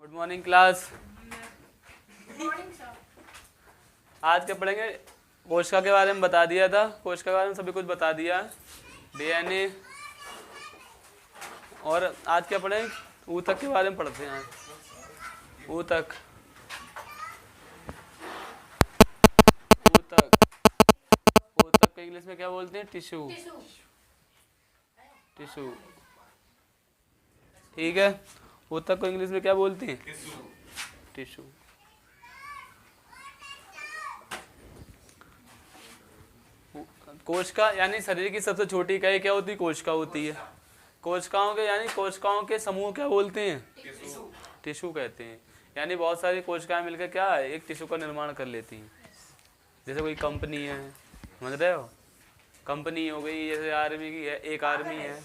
Good morning class. Morning sir. आज क्या पढ़ेंगे? कोशिका के बारे में बता दिया था, कोशिका के बारे में सभी कुछ बता दिया, डीएनए। और आज क्या पढ़ेंगे? ऊतक के बारे में पढ़ते हैं आज। ऊतक ऊतक ऊतक को इंग्लिश में क्या बोलते हैं? टिश्यू। टिश्यू, ठीक है। ऊतक को इंग्लिश में क्या बोलते हैं? टिश्यू। कोशिका यानी शरीर की सबसे छोटी इकाई क्या होती है? कोशिका होती है। कोशिकाओं के यानी कोशिकाओं के समूह क्या बोलते हैं? टिश्यू कहते हैं। यानी बहुत सारी कोशिकाएं मिलकर क्या है, एक टिश्यू का निर्माण कर लेती हैं। जैसे कोई कंपनी है, समझ रहे हो? कंपनी हो गई, जैसे आर्मी की है, एक आर्मी है,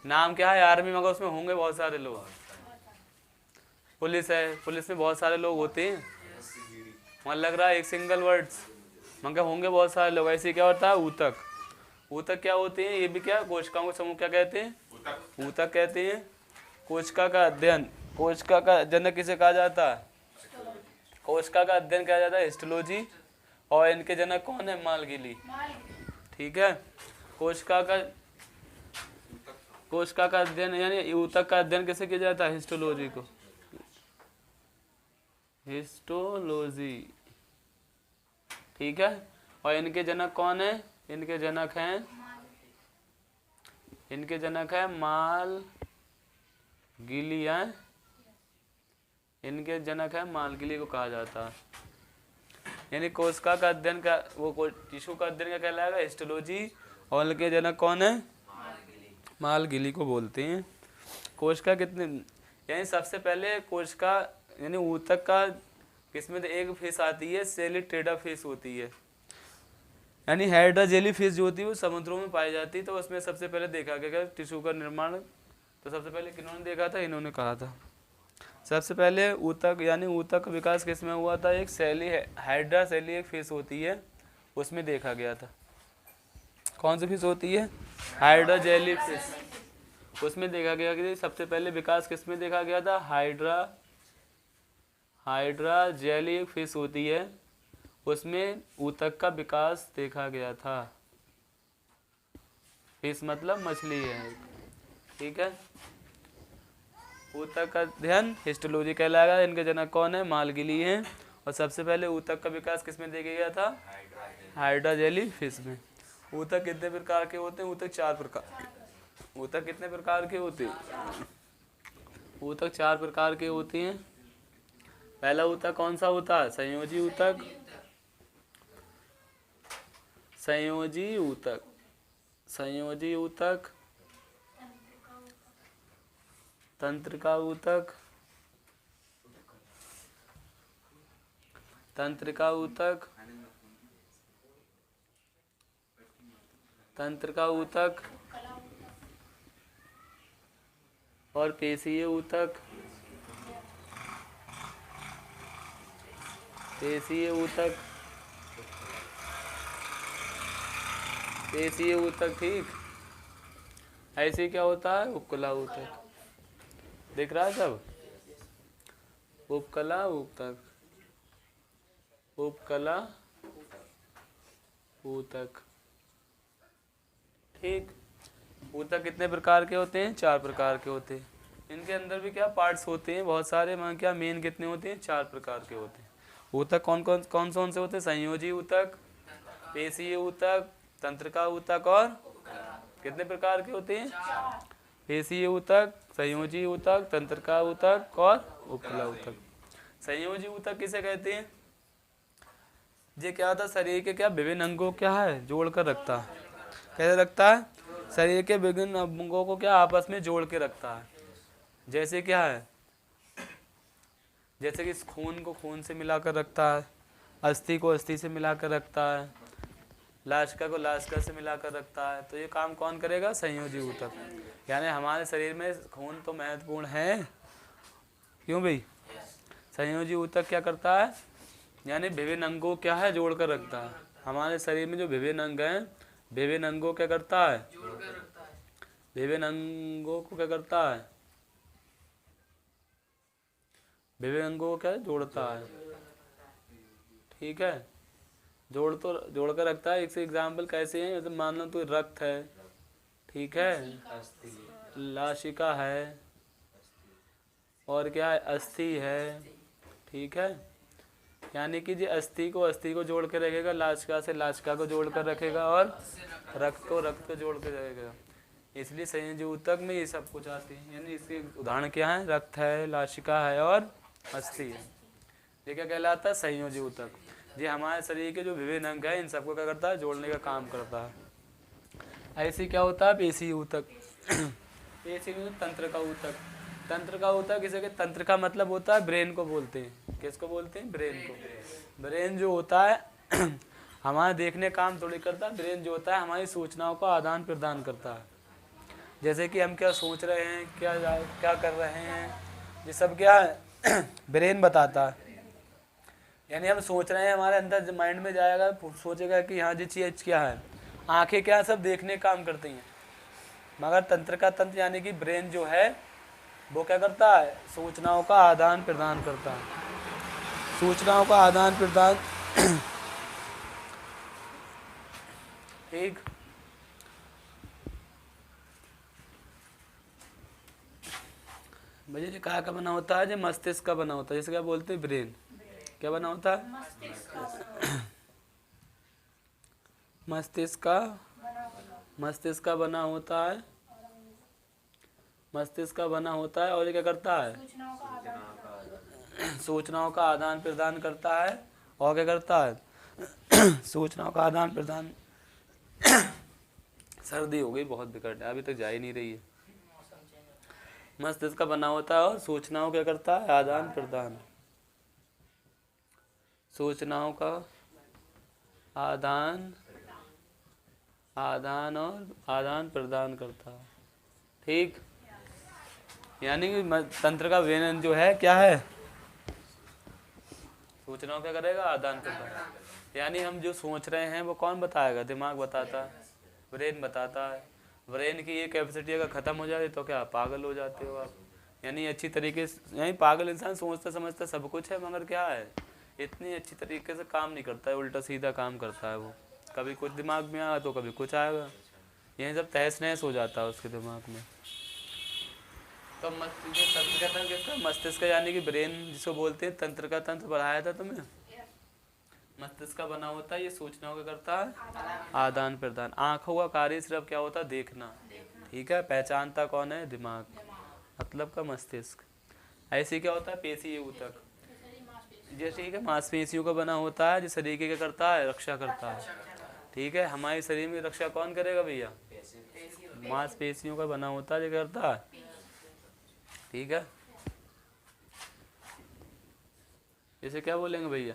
नाम क्या है आर्मी, मगर उसमें होंगे बहुत सारे लोग। पुलिस है, पुलिस में बहुत सारे लोग होते हैं, वहाँ लग रहा है एक सिंगल वर्ड्स, मगर होंगे बहुत सारे लोग। ऐसे क्या होता है? ऊतक। ऊतक क्या होते हैं? ये भी क्या कोशिकाओं का समूह क्या कहते हैं? ऊतक कहते हैं। कोशिका का अध्ययन, कोशिका का जनक किसे कहा जाता है? कोशिका का अध्ययन किया जाता है हिस्टोलॉजी। और इनके जनक कौन है? मालगिली, ठीक है। कोशिका का अध्ययन यानी ऊतक का अध्ययन कैसे किया जाता है? हिस्टोलॉजी को, हिस्टोलॉजी, ठीक है। और इनके जनक कौन है? इनके जनक हैं मालगिली हैं। इनके जनक है मालगिली को कहा जाता है। यानी कोशिका का अध्ययन का वो टिश्यू का अध्ययन क्या कहलाएगा? हिस्टोलॉजी। और इनके जनक कौन है? मालगिली को बोलते हैं। कोशिका कितने, यानी सबसे पहले कोशिका यानी ऊतक का किसमें एक फेस आती है, सेलिट्रेटा फेस होती है। यानी हाइड्रा जेली फिश जो होती है वो समुद्रों में पाई जाती है। तो उसमें सबसे पहले देखा गया टिश्यू का निर्माण, तो सबसे पहले किन्होंने देखा था? इन्होंने कहा था। सबसे पहले ऊतक यानी ऊतक का विकास किसमें हुआ था? एक सेली हाइड्रा सेली एक फिश होती है, उसमें देखा गया था। कौन सी फिश होती है? Hydra jelly fish. उसमें देखा गया कि सबसे पहले विकास किसमें देखा गया था? हाइड्रा जेली एक फिश होती है, उसमें ऊतक का विकास देखा गया था। फिश मतलब मछली है, ठीक है। ऊतक का अध्ययन हिस्टोलॉजी कहलाएगा। इनके जनक कौन है? मालगिली हैं। और सबसे पहले ऊतक का विकास किसमें देखा गया था? हाइड्रा जेली फिश में। ऊतक कितने प्रकार के होते हैं? ऊतक 4 प्रकार। ऊतक कितने प्रकार के होते हैं? ऊतक 4 प्रकार के होते हैं। पहला ऊतक कौन सा होता है? संयोजी ऊतक। संयोजी ऊतक, संयोजी ऊतक, तंत्रिका ऊतक, तंत्रिका ऊतक, तंत्रिका ऊतक और पेशीय ऊतक। पेशीय ऊतक, पेशीय ऊतक, ठीक। ऐसे क्या होता है? उपकला ऊतक। दिख रहा है सब? उपकला ऊतक, उपकला ऊतक, ठीक। ऊतक कितने प्रकार के होते हैं? 4 प्रकार के होते हैं। इनके अंदर भी क्या पार्ट्स होते हैं बहुत सारे, मगर क्या मेन कितने होते हैं? 4 प्रकार के होते हैं। ऊतक कौन से होते हैं? संयोजी ऊतक, पेशीय ऊतक, तंत्रिका ऊतक और कितने प्रकार के होते हैं? पेशीय ऊतक, संयोजी ऊतक, तंत्रिका ऊतक और उपकला ऊतक। संयोजी ऊतक किसे कहते हैं? ये क्या होता है? शरीर के क्या विभिन्न अंगों क्या है जोड़ कर रखता है। कैसे रखता है? शरीर के विभिन्न अंगों को क्या आपस में जोड़ के रखता है। जैसे क्या है? जैसे कि खून को खून से मिलाकर रखता है, अस्थि को अस्थि से मिलाकर रखता है, लाशका को लाशका से मिलाकर रखता है। तो ये काम कौन करेगा? संयोजी ऊतक। यानी हमारे शरीर में खून तो महत्वपूर्ण है, क्यों भाई? संयोजी ऊतक क्या करता है? यानी विभिन्न अंगों क्या है जोड़ कर रखता है। हमारे शरीर में जो विभिन्न अंग हैं, विभिन्न अंगों क्या करता है? विभिन्न अंगों को क्या करता है? विभिन्न अंगों को क्या है? जोड़ता है। ठीक है, जोड़ कर रखता है। एक से एग्जाम्पल कैसे हैं, जैसे मान लो तो रक्त है, ठीक है, लाशिका है, और क्या है? अस्थि है। ठीक है, यानी कि जी अस्थि को जोड़ के रखेगा, लाशिका से लाशिका को जोड़ कर रखेगा, और रक्त को जोड़ कर रखेगा। इसलिए संयोजी ऊतक में ये सब कुछ आते हैं। यानी इसके उदाहरण क्या है? रक्त है, लाशिका है, और अस्थि है। ये क्या कहलाता है? संयोजी ऊतक। ये हमारे शरीर के जो विभिन्न अंग है, इन सबको क्या करता है? जोड़ने का काम करता है। ऐसे क्या होता है? पेशी ऊतक। पेशी तंत्र का ऊतक। तंत्र का ऊतक, इसे के तंत्र का मतलब होता है ब्रेन को बोलते हैं। किसको बोलते हैं? ब्रेन को। ब्रेन जो होता है हमारा देखने काम थोड़ी करता है। ब्रेन जो होता है हमारी सूचनाओं का आदान प्रदान करता है। जैसे कि हम क्या सोच रहे हैं, क्या कर रहे हैं, ये सब क्या है? ब्रेन बताता है। यानी हम सोच रहे हैं, हमारे अंदर माइंड में जाएगा, सोचेगा कि हाँ जी चीज क्या है। आंखें क्या सब देखने काम करती हैं, मगर तंत्र का तंत्र यानी कि ब्रेन जो है वो क्या करता है? सूचनाओं का आदान प्रदान करता है। सूचनाओं का आदान प्रदान ठीक। भैया जी क्या बना होता है? जो मस्तिष्क का बना होता है, जैसे क्या बोलते हैं ब्रेन। क्या बना होता है? मस्तिष्क का बना होता है। मस्तिष्क का बना होता है, और ये क्या करता है? सूचनाओं का आदान प्रदान करता है। और क्या करता है? सूचनाओं का आदान प्रदान। सर्दी हो गई बहुत विकट है, अभी तक जा ही नहीं रही है। मस्तिष्क का बना होता है, और सूचनाओं क्या करता है? आदान प्रदान। सूचनाओं का आदान और आदान प्रदान करता है। ठीक, यानी कि तंत्र का वेनन जो है क्या है? सूचनाओं क्या करेगा? आदान प्रदान। यानी हम जो सोच रहे हैं वो कौन बताएगा? दिमाग बताता है, ब्रेन बताता है। ब्रेन की ये कैपेसिटी अगर ख़त्म हो जाए तो क्या पागल हो जाते हो आप। यानी अच्छी तरीके से, यानी पागल इंसान सोचता समझता सब कुछ है, मगर क्या है? इतनी अच्छी तरीके से काम नहीं करता है, उल्टा सीधा काम करता है वो। कभी कुछ दिमाग में आएगा तो कभी कुछ आएगा, यही सब तहस नहस हो जाता है उसके दिमाग में। तो मस्तिष्क यानी कि ब्रेन जिसको बोलते हैं, तंत्र का तंत्र बढ़ाया था तुम्हें। मस्तिष्क का बना होता है, ये सूचनाओं का करता है आदान प्रदान। आंखों का कार्य सिर्फ क्या होता है? देखना। ठीक है, पहचानता कौन है? दिमाग, मतलब का मस्तिष्क। ऐसे क्या होता है? पेशी ऊतक। जैसे ठीक है, मांसपेशियों का बना होता है, जो शरीर की क्या करता है? रक्षा करता है। ठीक है, हमारे शरीर में रक्षा कौन करेगा भैया? मांसपेशियों का बना होता है, जो करता है। ठीक है, इसे क्या बोलेंगे भैया?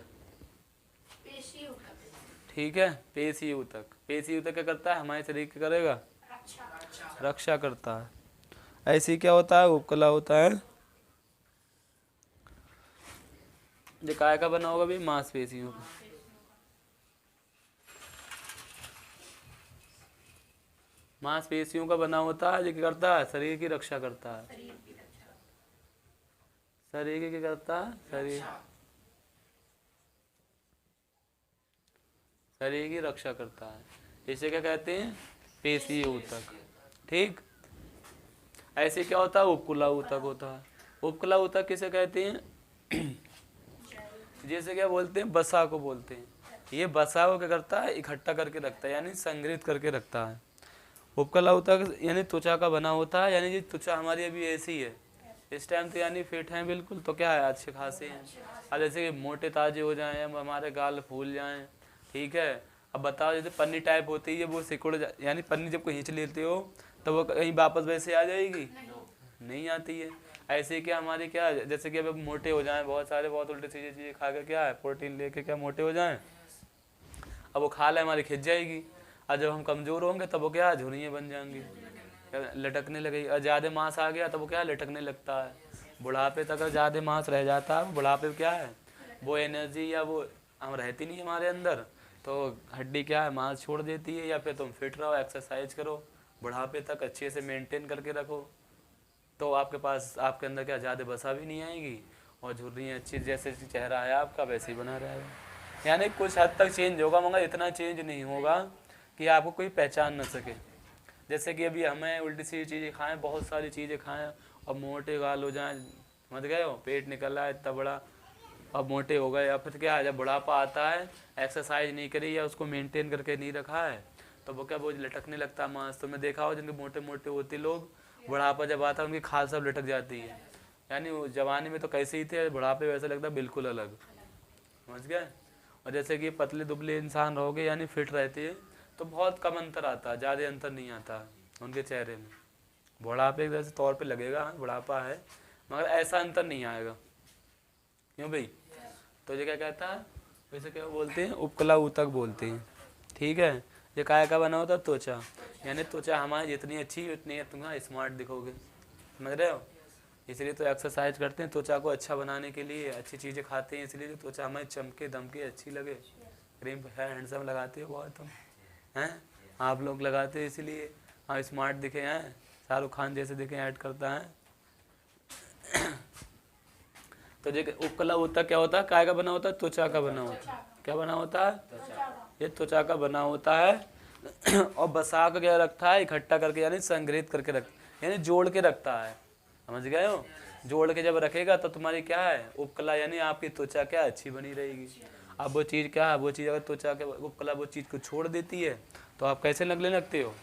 ठीक है, पेशी ऊतक। पेशी ऊतक क्या करता है? हमारे शरीर क्या करेगा? रक्षा करता है। ऐसे क्या होता है? उपकला होता है, जो काय का बना होगा भी? मांसपेशियों का। मांसपेशियों का बना होता है, जो क्या करता है? शरीर की रक्षा करता है। शरीर की क्या करता है? शरीर की रक्षा करता है। इसे क्या कहते हैं? पेशी ऊतक। ठीक, ऐसे क्या होता है? उपकुला ऊतक होता है। उपकुला ऊतक किसे कहते हैं? जैसे क्या बोलते हैं? बसा को बोलते हैं। ये बसा को क्या करता है? इकट्ठा करके रखता है, यानी संग्रहित करके रखता है। उपकला ऊतक यानी त्वचा का बना होता है, यानी ये त्वचा हमारी अभी ऐसी है इस टाइम तो, यानी फिट हैं बिल्कुल, तो क्या है? अच्छे खासे हैं। अब जैसे कि मोटे ताजे हो जाएं, अब हमारे गाल फूल जाएं, ठीक है। अब बताओ, जैसे पन्नी टाइप होती है वो सिकुड़ यानी पन्नी जब कोई खींच लेते हो तो वो कहीं वापस वैसे आ जाएगी? नहीं आती है। ऐसे क्या हमारे क्या, जैसे कि अब मोटे हो जाएं, बहुत उल्टे सीधे चीज़ें खा कर क्या है? प्रोटीन लेके क्या मोटे हो जाएं, अब वो खा ले हमारी खिंच जाएगी। और जब हम कमज़ोर होंगे तब वो क्या है? झुर्रियाँ बन जाएंगी, लटकने लगेगी। और ज़्यादा मांस आ गया तब वो क्या है? लटकने लगता है। बुढ़ापे तक अगर ज़्यादा मांस रह जाता है, बुढ़ापे में क्या है? वो एनर्जी या वो हम रहती नहीं हमारे अंदर, तो हड्डी क्या है? मांस छोड़ देती है। या फिर तुम फिट रहो, एक्सरसाइज करो, बुढ़ापे तक अच्छे से मेंटेन करके रखो, तो आपके पास, आपके अंदर क्या ज़्यादा वसा भी नहीं आएगी, और झुर्रियाँ अच्छी, जैसे चेहरा है आपका वैसे ही बना रहेगा। यानी कुछ हद तक चेंज होगा मगर इतना चेंज नहीं होगा कि आपको कोई पहचान न सके। जैसे कि अभी हमें उल्टी सीधी चीज़ें खाएं, बहुत सारी चीज़ें खाएं और मोटे गाल हो जाएं, समझ गए हो, पेट निकल रहा है इतना बड़ा, अब मोटे हो गए, या फिर क्या है जब बुढ़ापा आता है, एक्सरसाइज नहीं करी या उसको मेंटेन करके नहीं रखा है तो वो क्या, वो लटकने लगता है मांस। तो मैं देखा हो जिनके मोटे मोटे होते लोग, बुढ़ापा जब आता है उनकी खाल सब लटक जाती है। यानी वो जवानी में तो कैसे ही थे, बुढ़ापे वैसे लगता है बिल्कुल अलग, समझ गए। और जैसे कि पतले दुबले इंसान रहोगे यानी फिट रहते हैं तो बहुत कम अंतर आता है, ज़्यादा अंतर नहीं आता उनके चेहरे में। बुढ़ापे वैसे तौर पे लगेगा बुढ़ापा है मगर ऐसा अंतर नहीं आएगा, क्यों भाई। तो ये क्या कहता है, वैसे क्या बोलते हैं, उपकला ऊतक बोलते हैं, ठीक है। ये काय का बना होता है, त्वचा, यानी त्वचा हमारी जितनी अच्छी उतनी तुम स्मार्ट दिखोगे, समझ रहे हो। इसलिए तो एक्सरसाइज करते हैं त्वचा को अच्छा बनाने के लिए, अच्छी चीज़ें खाते हैं इसलिए तो त्वचा हमारी चमके दमके अच्छी लगे। क्रीम हैंडसम लगाते हो बहुत तुम हैं, आप लोग लगाते हैं इसलिए हाँ स्मार्ट दिखे हैं, शाहरुख खान जैसे दिखे ऐड करता है। तो जो उपकला ऊतक क्या होता है, काय का बना होता है, त्वचा का बना होता है। क्या बना होता है, ये त्वचा का बना होता है। और बसा का क्या रखता है, इकट्ठा करके यानी संग्रहित करके रखता, यानी जोड़ के रखता है, समझ गए हो। जोड़ के जब रखेगा तो तुम्हारी क्या है, उपकला, यानी आपकी त्वचा क्या अच्छी बनी रहेगी। अब वो चीज़ क्या है, वो चीज़ अगर त्वचा के उपकला वो चीज़ को छोड़ देती है तो आप कैसे लगने लगते हो,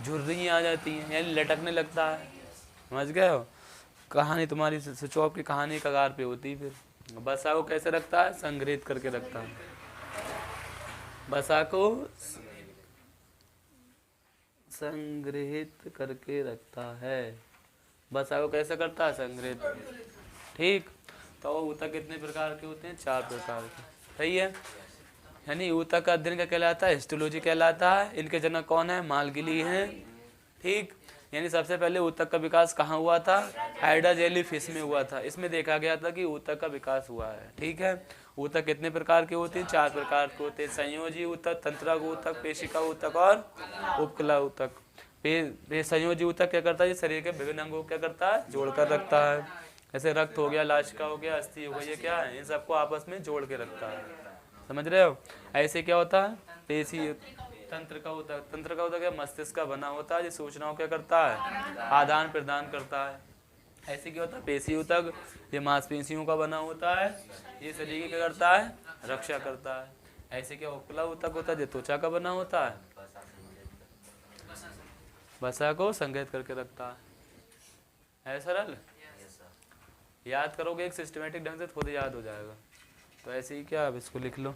झुर्रियाँ आ जाती हैं, यानी लटकने लगता है, समझ गए हो। कहानी तुम्हारी स्विच ऑफ की कहानी कगार पे होती है। फिर बसा को कैसे रखता है, संग्रहित करके रखता है। बसा को संग्रहित करके रखता है, बसा को कैसे करता है, संग्रहित, ठीक। तो ऊतक कितने प्रकार के होते हैं, 4 प्रकार के, सही है। यानी ऊतक का अध्ययन क्या कहलाता है, हिस्टोलॉजी कहलाता है। इनके जनक कौन है, मालगिली हैं, ठीक। यानी सबसे पहले ऊतक का विकास कहाँ हुआ था, हाइड्रा जेली फिश में हुआ था। इसमें देखा गया था कि ऊतक का विकास हुआ है, ठीक है। ऊतक कितने प्रकार के होते हैं, 4 प्रकार के होते हैं, संयोजी ऊतक, तंत्रिका ऊतक, पेशिका ऊतक और उपकला ऊतक। संयोजी ऊतक क्या करता है, शरीर के विभिन्न अंगों को क्या करता है, जोड़कर रखता है। जैसे रक्त हो गया, लाशिका हो गया, अस्थि हो गई, ये क्या है, इन सबको आपस में जोड़ के रखता है, समझ रहे हो। ऐसे क्या होता है, पेशी तंत्र का ऊतक, तंत्र का ऊतक मस्तिष्क का बना होता है, ये सूचनाओं क्या करता है, आदान प्रदान करता है। ऐसे क्या होता है, पेशी ऊतक, ये मांसपेशियों का बना होता है, ये शरीर की क्या करता है, रक्षा करता है। ऐसे क्या उपकला ऊतक होता है, जो त्वचा का बना होता है, बसा को संग्रहित करके रखता है सरल। याद करोगे एक सिस्टमेटिक ढंग से खुद याद हो जाएगा। तो ऐसे ही क्या, अब इसको लिख लो,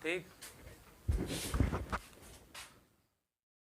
ठीक।